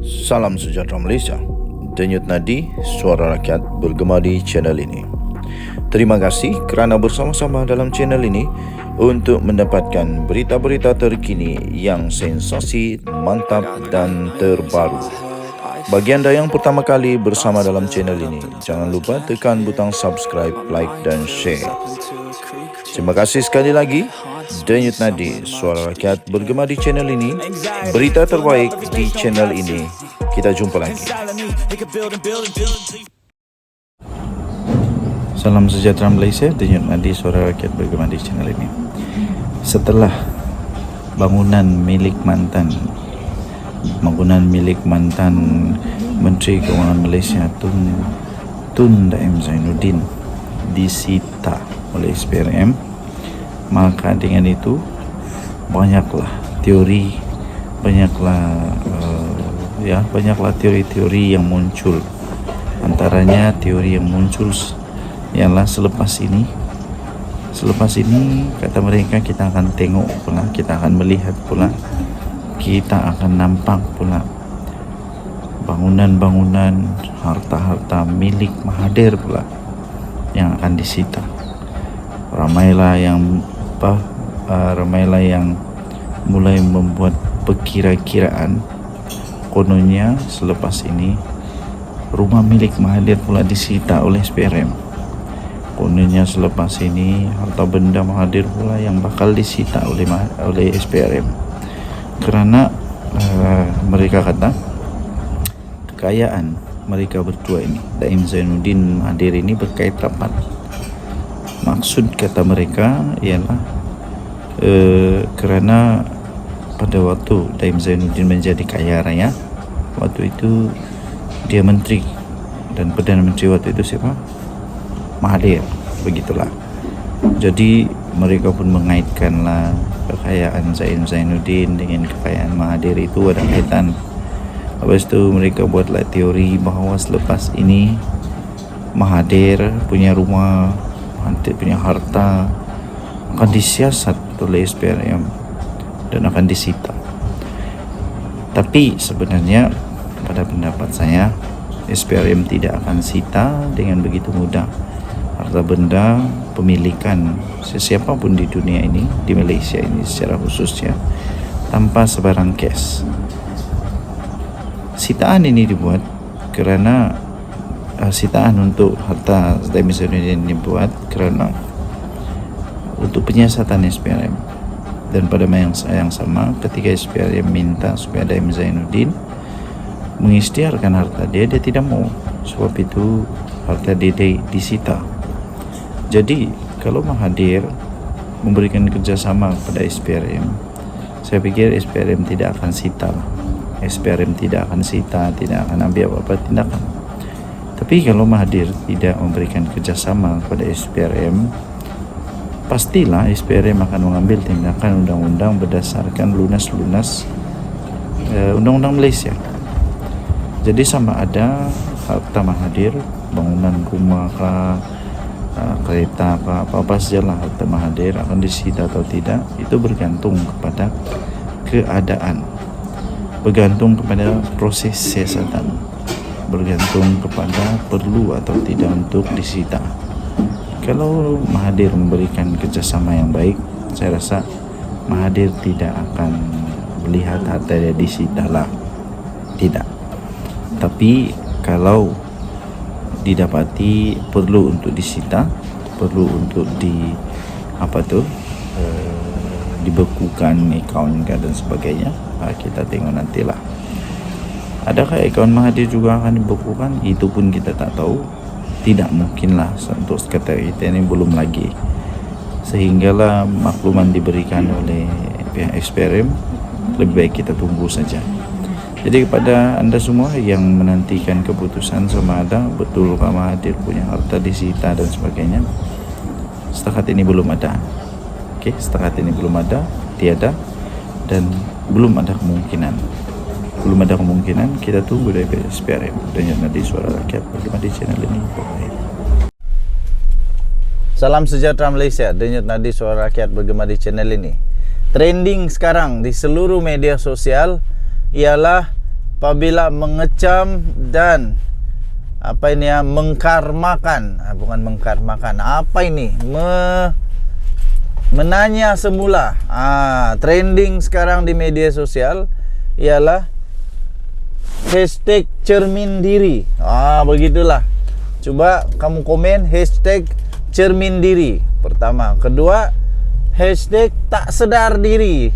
Salam sejahtera Malaysia. Denyut nadi suara rakyat bergema di channel ini. Terima kasih kerana bersama-sama dalam channel ini untuk mendapatkan berita-berita terkini yang sensasi, mantap dan terbaru. Bagi anda yang pertama kali bersama dalam channel ini, jangan lupa tekan butang subscribe, like dan share. Terima kasih sekali lagi. Denyut nadi suara rakyat bergema di channel ini. Berita terbaik di channel ini. Kita jumpa lagi. Salam sejahtera Malaysia. Denyut nadi suara rakyat bergema di channel ini. Setelah bangunan milik mantan Menteri Keuangan Malaysia Tun Daim Zainuddin disita oleh SPRM, maka dengan itu banyaklah teori-teori yang muncul. Antaranya teori yang muncul ialah selepas ini kata mereka kita akan tengok pula, kita akan melihat pula, kita akan nampak pula bangunan-bangunan, harta-harta milik Mahathir pula yang akan disita. Ramailah yang mulai membuat perkira-kiraan, kononnya selepas ini rumah milik Mahathir pula disita oleh SPRM. Kononnya selepas ini harta benda Mahathir pula yang bakal disita oleh SPRM. Kerana mereka kata kekayaan mereka berdua ini, Daim Zainuddin Mahathir ini berkait rapat. Maksud kata mereka ialah kerana pada waktu Daim Zainuddin menjadi kaya raya, waktu itu dia menteri, dan Perdana Menteri waktu itu siapa? Mahathir, begitulah. Jadi mereka pun mengaitkanlah kekayaan Zainuddin dengan kekayaan Mahathir itu ada kaitan. Lepas itu mereka buatlah teori bahawa selepas ini Mahathir punya rumah, Mahathir punya harta akan disiasat oleh SPRM dan akan disita. Tapi sebenarnya pada pendapat saya, SPRM tidak akan sita dengan begitu mudah harta benda pemilikan sesiapa pun di dunia ini, di Malaysia ini secara khususnya, tanpa sebarang kes. Sitaan ini dibuat kerana sitaan untuk harta Daim Zainuddin dibuat kerana untuk penyiasatan SPRM. Dan pada masa yang sama, ketika SPRM minta supaya Daim Zainuddin mengisytiharkan harta dia tidak mau. Sebab itu harta dia disita. Jadi kalau Mahathir memberikan kerjasama kepada SPRM, saya pikir SPRM tidak akan sita. SPRM tidak akan sita, tidak akan ambil apa-apa tindakan. Tapi kalau Mahathir tidak memberikan kerjasama kepada SPRM, pastilah SPRM akan mengambil tindakan undang-undang berdasarkan lunas-lunas undang-undang Malaysia. Jadi sama ada harta Mahathir, bangunan rumah kereta apa-apa sajalah harta Mahathir akan disita atau tidak, itu bergantung kepada keadaan, bergantung kepada proses siasatan, bergantung kepada perlu atau tidak untuk disita. Kalau Mahathir memberikan kerjasama yang baik, saya rasa Mahathir tidak akan melihat harta dia disita lah, tidak. Tapi kalau didapati perlu untuk disita, perlu untuk dibekukan akaun dan sebagainya, kita tengok nantilah. Adakah akaun Mahathir juga akan dibekukan? Itu pun kita tak tahu. Tidak mungkinlah untuk sekadar kita ini belum lagi, sehinggalah makluman diberikan oleh pihak SPRM, lebih baik kita tunggu saja. Jadi kepada anda semua yang menantikan keputusan sama ada betulkah Mahathir punya harta disita dan sebagainya, setakat ini belum ada. Setakat ini belum ada, tiada, dan belum ada kemungkinan. Kita tunggu dari SPRM. Denyut nadi suara rakyat bergema di channel ini. Salam sejahtera Malaysia. Denyut nadi suara rakyat bergema di channel ini. Trending sekarang di seluruh media sosial ialah apabila mengecam dan apa ini ya, mengkarmakan, bukan mengkarmakan, apa ini, menanya semula. Trending sekarang di media sosial ialah hashtag cermin diri. Begitulah. Coba kamu komen hashtag cermin diri pertama. Kedua, hashtag tak sedar diri.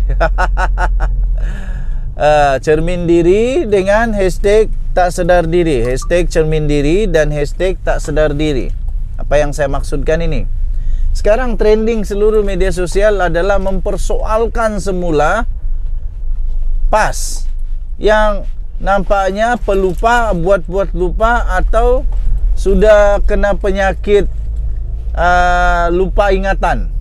Cermin diri dengan hashtag tak sedar diri. Hashtag cermin diri dan hashtag tak sedar diri. Apa yang saya maksudkan ini? Sekarang trending seluruh media sosial adalah mempersoalkan semula PAS yang nampaknya pelupa, buat-buat lupa, atau sudah kena penyakit lupa ingatan.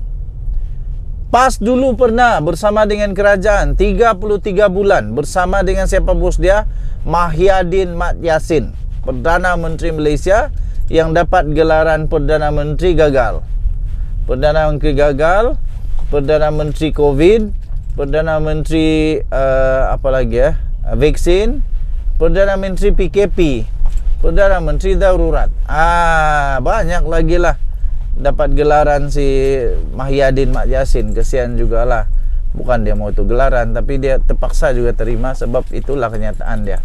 PAS dulu pernah bersama dengan kerajaan 33 bulan bersama dengan siapa bos dia? Mahyadin Mat Yassin, Perdana Menteri Malaysia yang dapat gelaran Perdana Menteri gagal. Perdana Menteri gagal, Perdana Menteri COVID, Perdana Menteri apa lagi ya? Vaksin, Perdana Menteri PKP, Perdana Menteri Darurat. Banyak lagi lah dapat gelaran si Mahyadin Mat Yassin. Kesian jugalah. Bukan dia mau itu gelaran, tapi dia terpaksa juga terima sebab itulah kenyataan dia.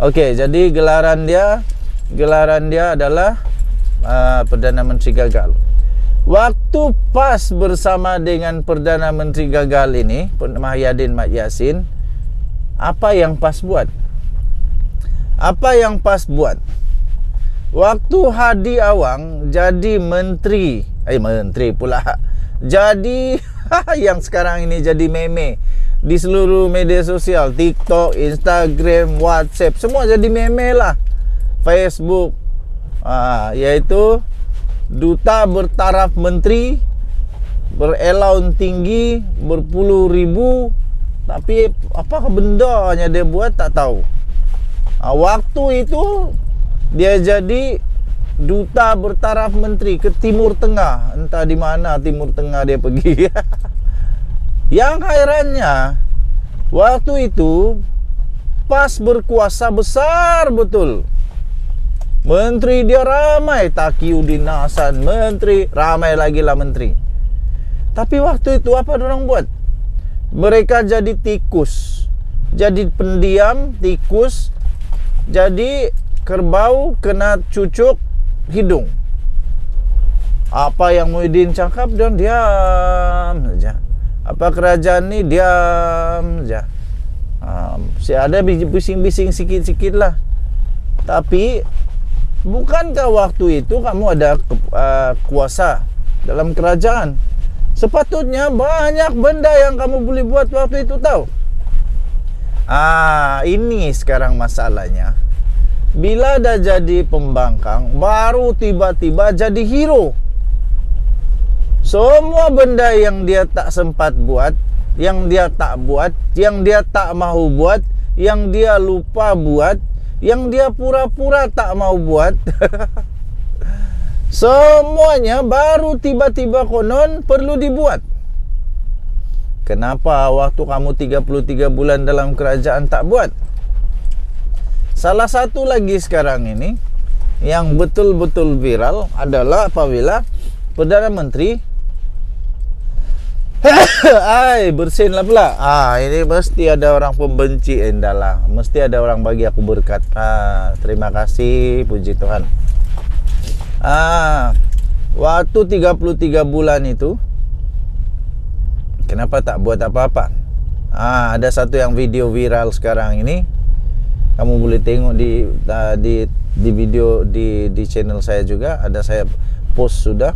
Okey, jadi gelaran dia adalah Perdana Menteri gagal. Waktu PAS bersama dengan Perdana Menteri gagal ini, Mahyadin Mat Yassin, apa yang PAS buat? Apa yang PAS buat? Waktu Hadi Awang jadi menteri pula. Jadi yang sekarang ini jadi meme di seluruh media sosial, TikTok, Instagram, WhatsApp, semua jadi meme lah. Facebook, yaitu duta bertaraf menteri, berelaun tinggi, berpuluh ribu, tapi apakah bendanya dia buat tak tahu. Waktu itu dia jadi duta bertaraf menteri ke Timur Tengah. Entah di mana Timur Tengah dia pergi. Yang herannya, waktu itu PAS berkuasa besar betul. Menteri dia ramai, Taqiyuddin Hasan menteri, ramai lagi lah menteri. Tapi waktu itu apa orang buat? Mereka jadi tikus, jadi pendiam, tikus, jadi kerbau kena cucuk hidung. Apa yang Muhyiddin cakap dan diam saja. Apa kerajaan ni diam saja. Ada bising-bising sikit-sikit lah. Tapi bukankah waktu itu kamu ada kuasa dalam kerajaan? Sepatutnya banyak benda yang kamu boleh buat waktu itu, tahu? Ini sekarang masalahnya. Bila dah jadi pembangkang, baru tiba-tiba jadi hero. Semua benda yang dia tak sempat buat, yang dia tak buat, yang dia tak mahu buat, yang dia lupa buat, yang dia pura-pura tak mau buat, semuanya baru tiba-tiba konon perlu dibuat. Kenapa waktu kamu 33 bulan dalam kerajaan tak buat? Salah satu lagi sekarang ini yang betul-betul viral adalah apabila Perdana Menteri bersinlah pula. Ini mesti ada orang pembenci endalah. Mesti ada orang bagi aku berkat. Terima kasih, puji Tuhan. Waktu 33 bulan itu kenapa tak buat apa-apa? Ada satu yang video viral sekarang ini. Kamu boleh tengok di video di channel saya juga, ada saya post sudah.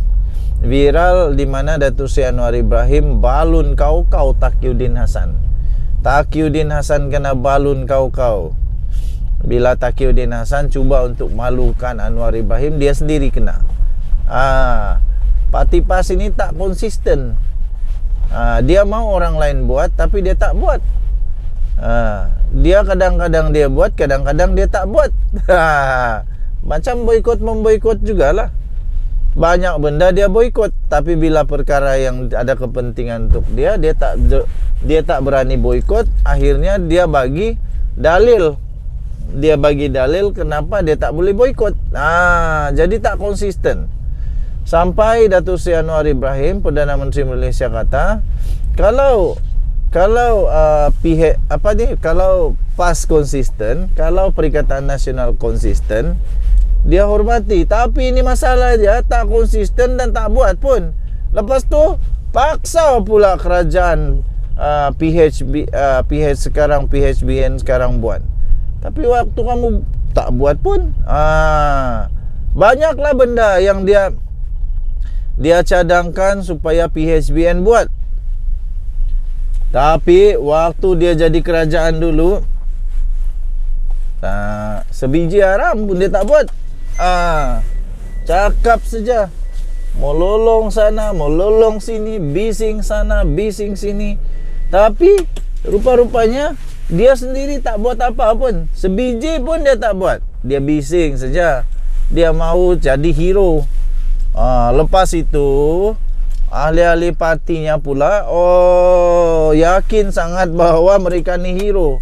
Viral di mana Datuk Seri Anwar Ibrahim balun kau Taqiyuddin Hasan. Taqiyuddin Hasan kena balun kau. Bila Taqiyuddin Hasan cuba untuk malukan Anwar Ibrahim, dia sendiri kena. Parti PAS ini tak konsisten. Dia mau orang lain buat, tapi dia tak buat. Dia kadang-kadang dia buat, kadang-kadang dia tak buat. Macam memboikot jugalah. Banyak benda dia boikot, tapi bila perkara yang ada kepentingan untuk dia tak berani boikot. Akhirnya dia bagi dalil dia bagi dalil kenapa dia tak boleh boikot. Jadi tak konsisten. Sampai Datuk Seri Anwar Ibrahim, Perdana Menteri Malaysia, kata kalau pihak kalau PAS konsisten, kalau Perikatan Nasional konsisten, dia hormati. Tapi ini masalah dia tak konsisten dan tak buat pun. Lepas tu paksa pula kerajaan PHBN sekarang buat. Tapi waktu kamu tak buat pun, banyaklah benda yang dia cadangkan supaya PHBN buat. Tapi waktu dia jadi kerajaan dulu, sebiji haram pun dia tak buat. Cakap saja, mau lolong sana, mau lolong sini, bising sana, bising sini. Tapi rupa-rupanya dia sendiri tak buat apa pun. Sebiji pun dia tak buat. Dia bising saja. Dia mau jadi hero. Lepas itu ahli-ahli partinya pula yakin sangat bahawa mereka ni hero.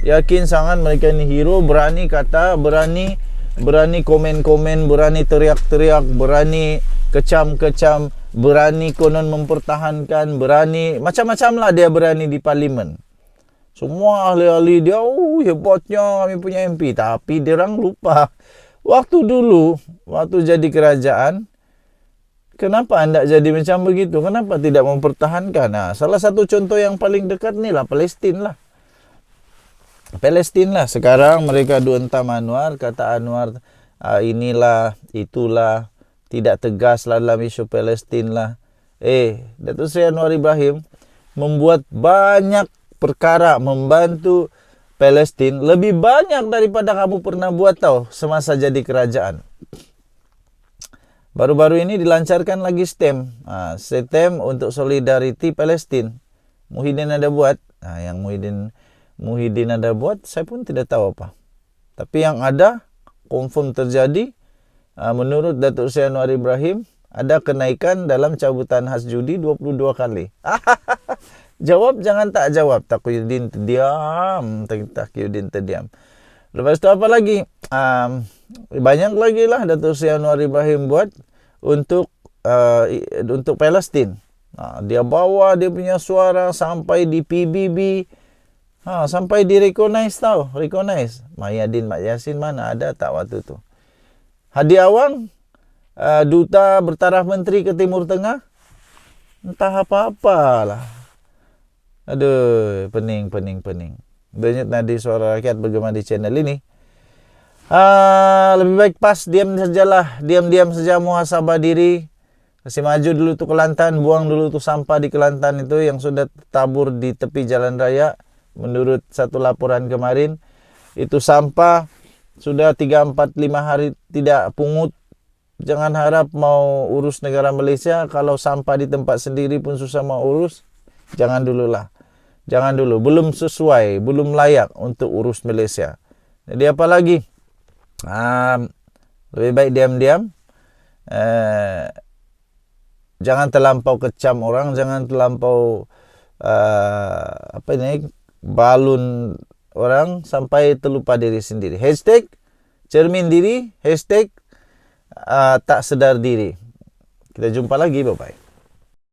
Yakin sangat mereka ni hero. Berani kata, berani komen-komen, berani teriak-teriak, berani kecam-kecam, berani konon mempertahankan, berani macam-macam lah dia berani di parlimen. Semua ahli-ahli dia, hebatnya kami punya MP. Tapi dia orang lupa, waktu dulu, waktu jadi kerajaan, kenapa anda jadi macam begitu? Kenapa tidak mempertahankan? Salah satu contoh yang paling dekat ni lah Palestin lah. Sekarang mereka hentam Anwar, kata Anwar inilah, itulah, tidak tegas lah dalam isu Palestin lah. Datuk Seri Anwar Ibrahim membuat banyak perkara membantu Palestin, lebih banyak daripada kamu pernah buat tau semasa jadi kerajaan. Baru-baru ini dilancarkan lagi STEM untuk solidariti Palestin. Muhyiddin ada buat. Yang Muhyiddin ada buat, saya pun tidak tahu apa. Tapi yang ada, confirm terjadi. Menurut Datuk Seri Anwar Ibrahim, ada kenaikan dalam cabutan khas judi 22 kali. Jawab jangan tak jawab. Taqiyuddin terdiam. Lepas itu apa lagi? Banyak lagi lah Datuk Seri Anwar Ibrahim buat untuk Palestin. Dia bawa dia punya suara sampai di PBB, sampai di recognize tau. Recognize. Mahyadin Mat Yassin mana ada tak waktu tu? Hadi Awang, duta bertaraf menteri ke Timur Tengah, entah apa-apalah. Aduh, pening. Denyut nadi suara rakyat bagaimana di channel ini. Lebih baik PAS diam sajalah, diam-diam saja, muhasabah diri. Kasih maju dulu tu Kelantan, buang dulu tu sampah di Kelantan itu yang sudah tabur di tepi jalan raya. Menurut satu laporan kemarin, itu sampah sudah 3, 4, 5 hari tidak pungut. Jangan harap mau urus negara Malaysia, kalau sampah di tempat sendiri pun susah mau urus. Jangan dulu, belum sesuai, belum layak untuk urus Malaysia. Jadi apa lagi? Lebih baik diam-diam. Jangan terlampau kecam orang, jangan terlampau balun orang sampai terlupa diri sendiri. Hashtag cermin diri, hashtag tak sedar diri. Kita jumpa lagi, bye-bye.